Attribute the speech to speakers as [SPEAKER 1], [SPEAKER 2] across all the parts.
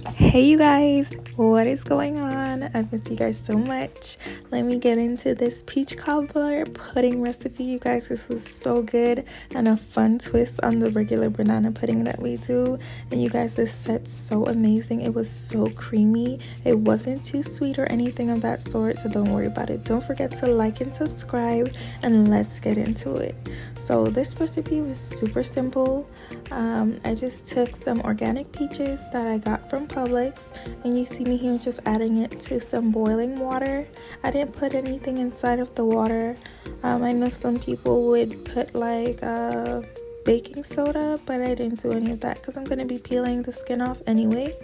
[SPEAKER 1] Hey you guys, what is going on? I've missed you guys so much. Let me get into this peach cobbler pudding recipe. You guys, this was so good and a fun twist on the regular banana pudding that we do. And you guys, this set's so amazing. It was so creamy. It wasn't too sweet or anything of that sort, so don't worry about it. Don't forget to like and subscribe, and let's get into it. So this recipe was super simple. I just took some organic peaches that I got from Publix, and you see me here just adding it to some boiling water. I didn't put anything inside of the water. I know some people would put like baking soda, but I didn't do any of that because I'm going to be peeling the skin off anyway.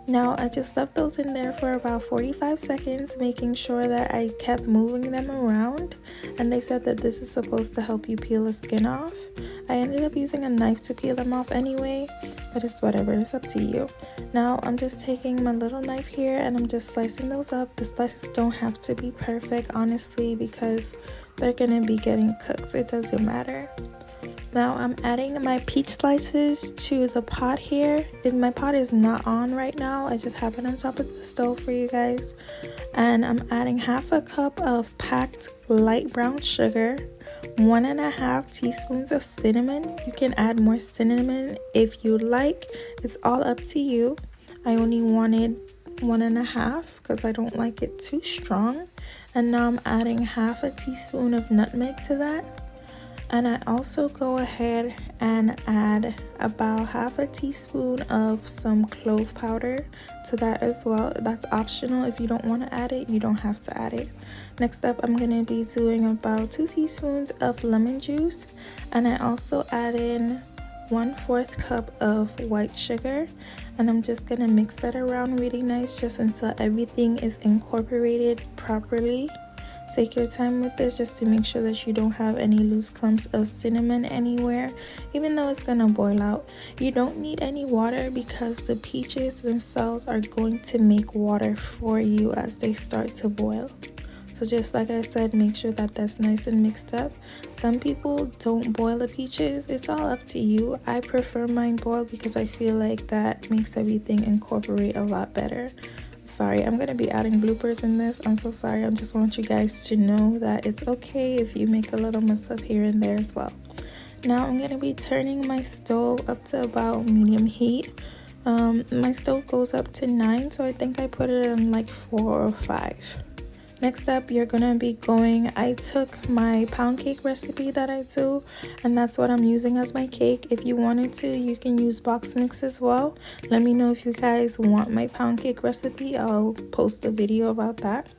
[SPEAKER 1] Now I just left those in there for about 45 seconds, making sure that I kept moving them around, and they said that this is supposed to help you peel the skin off. I ended up using a knife to peel them off anyway, but it's whatever, it's up to you. Now I'm just taking my little knife here and I'm just slicing those up. The slices don't have to be perfect, honestly, because they're gonna be getting cooked. It doesn't matter. Now I'm adding my peach slices to the pot here, and my pot is not on right now. I just have it on top of the stove for you guys. And I'm adding half a cup of packed light brown sugar, 1.5 teaspoons of cinnamon. You can add more cinnamon if you like. It's all up to you. I only wanted 1.5 because I don't like it too strong. And now I'm adding half a teaspoon of nutmeg to that. And I also go ahead and add about half a teaspoon of some clove powder to that as well. That's optional. If you don't want to add it, you don't have to add it. Next up, I'm going to be doing about 2 teaspoons of lemon juice. And I also add in 1/4 cup of white sugar. And I'm just going to mix that around really nice just until everything is incorporated properly. Take your time with this just to make sure that you don't have any loose clumps of cinnamon anywhere, even though it's gonna boil out. You don't need any water because the peaches themselves are going to make water for you as they start to boil. So just like I said, make sure that that's nice and mixed up. Some people don't boil the peaches. It's all up to you. I prefer mine boiled because I feel like that makes everything incorporate a lot better. Sorry, I'm gonna be adding bloopers in this. I'm so sorry. I just want you guys to know that it's okay if you make a little mess up here and there as well. Now I'm gonna be turning my stove up to about medium heat. My stove goes up to 9, so I think I put it on like 4 or 5. Next up, you're gonna be I took my pound cake recipe that I do, and that's what I'm using as my cake. If you wanted to, you can use box mix as well. Let me know if you guys want my pound cake recipe. I'll post a video about that.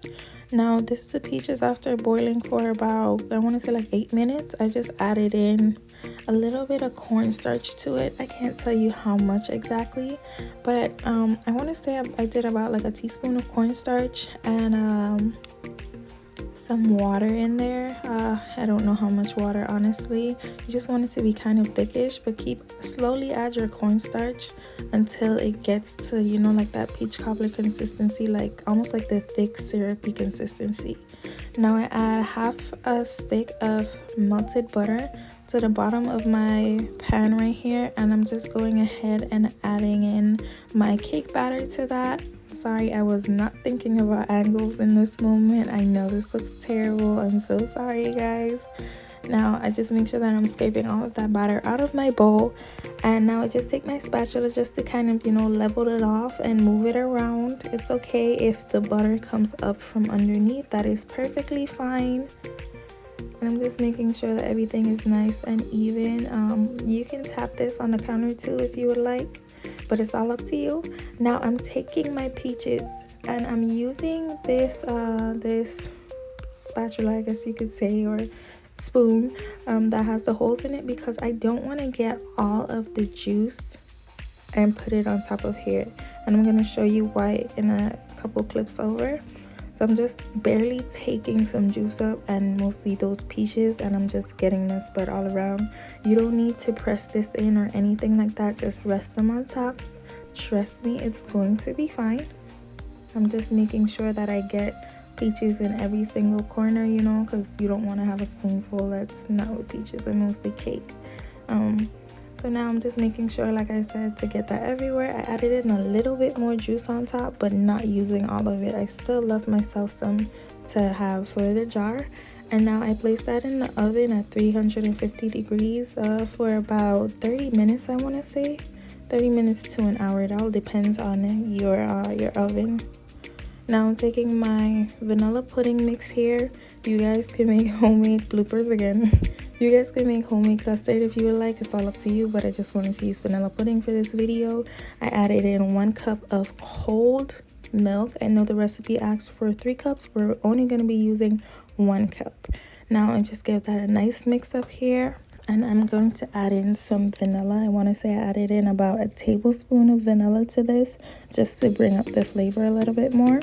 [SPEAKER 1] Now this is the peaches after boiling for about, I want to say like 8 minutes. I just added in a little bit of cornstarch to it. I can't tell you how much exactly, but I want to say I did about like a teaspoon of cornstarch and some water in there. I don't know how much water, honestly. You just want it to be kind of thickish, but slowly add your cornstarch until it gets to, you know, like that peach cobbler consistency, like almost like the thick syrupy consistency. Now I add half a stick of melted butter to the bottom of my pan right here, and I'm just going ahead and adding in my cake batter to that. Sorry, I was not thinking about angles in this moment. I know this looks terrible. I'm so sorry, guys. Now I just make sure that I'm scraping all of that batter out of my bowl, and now I just take my spatula just to kind of, you know, level it off and move it around. It's okay if the butter comes up from underneath. That is perfectly fine. And I'm just making sure that everything is nice and even. You can tap this on the counter too if you would like, but it's all up to you. Now I'm taking my peaches and I'm using this this spatula, I guess you could say, or spoon that has the holes in it, because I don't want to get all of the juice and put it on top of here, and I'm going to show you why in a couple clips over. So I'm just barely taking some juice up, and mostly those peaches, and I'm just getting them spread all around. You don't need to press this in or anything like that. Just rest them on top. Trust me, it's going to be fine. I'm just making sure that I get peaches in every single corner, you know, because you don't want to have a spoonful. That's not what peaches are, mostly cake. So now I'm just making sure, like I said, to get that everywhere. I added in a little bit more juice on top, but not using all of it. I still left myself some to have for the jar. And now I placed that in the oven at 350 degrees for about 30 minutes, I want to say. 30 minutes to an hour. It all depends on your oven. Now I'm taking my vanilla pudding mix here. You guys can make homemade bloopers again. You guys can make homemade custard if you would like. It's all up to you, but I just wanted to use vanilla pudding for this video. I added in 1 cup of cold milk. I know the recipe asks for 3 cups. We're only going to be using 1 cup. Now I just give that a nice mix up here. And I'm going to add in some vanilla. I want to say I added in about a tablespoon of vanilla to this, just to bring up the flavor a little bit more.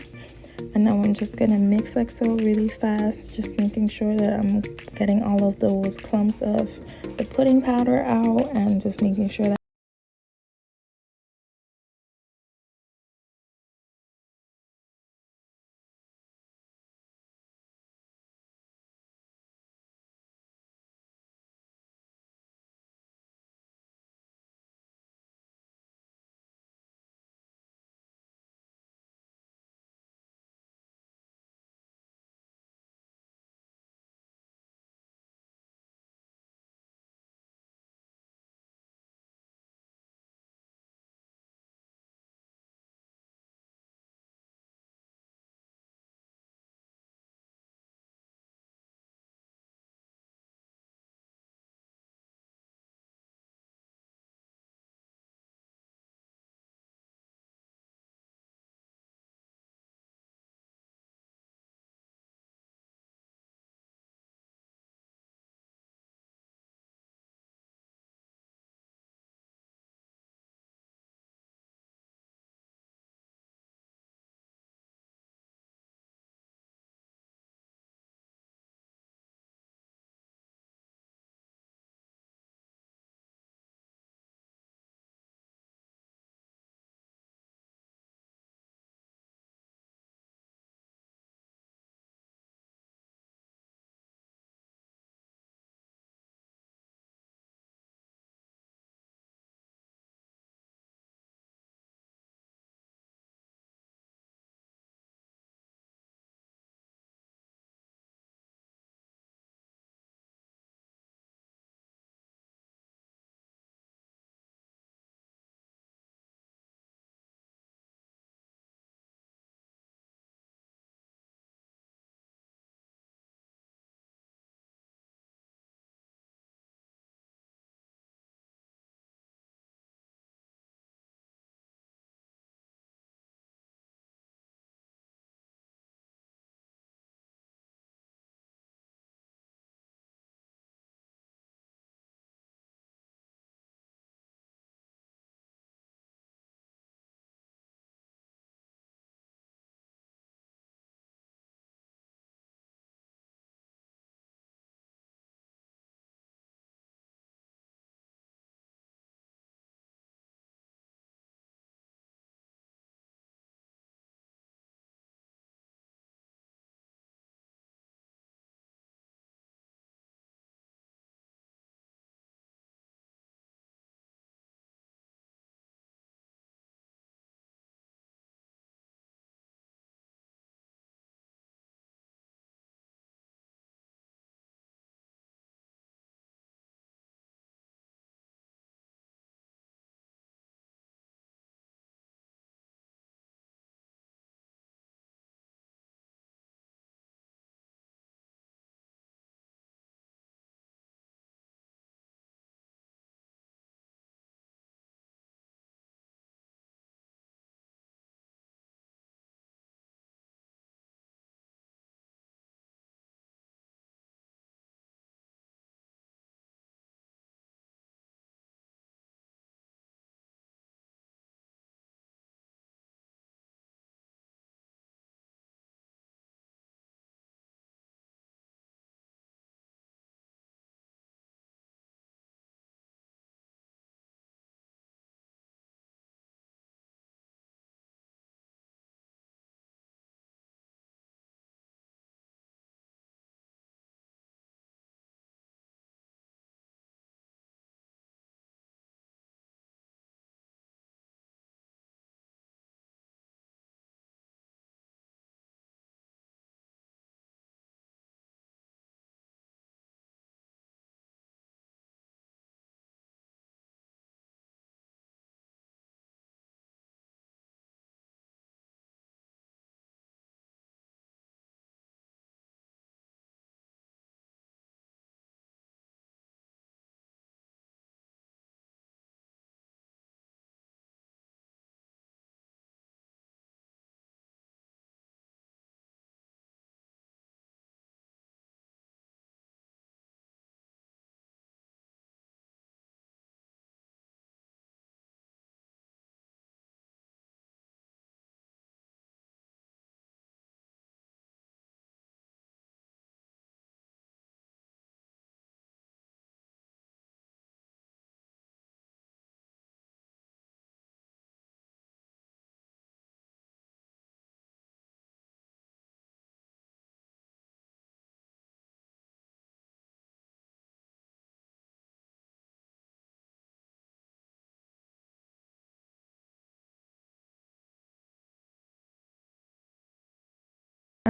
[SPEAKER 1] And now I'm just gonna mix like so really fast, just making sure that I'm getting all of those clumps of the pudding powder out, and just making sure that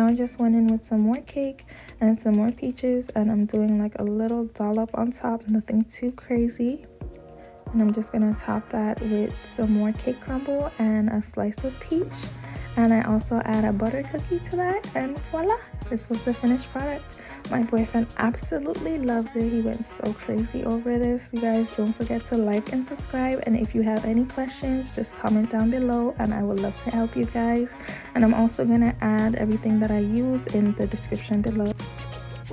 [SPEAKER 1] I just went in with some more cake and some more peaches, and I'm doing like a little dollop on top, nothing too crazy. And I'm just gonna top that with some more cake crumble and a slice of peach. And I also add a butter cookie to that, and voila, this was the finished product. My boyfriend absolutely loves it. He went so crazy over this. You guys, don't forget to like and subscribe, and if you have any questions, just comment down below and I would love to help you guys. And I'm also gonna add everything that I use in the description below.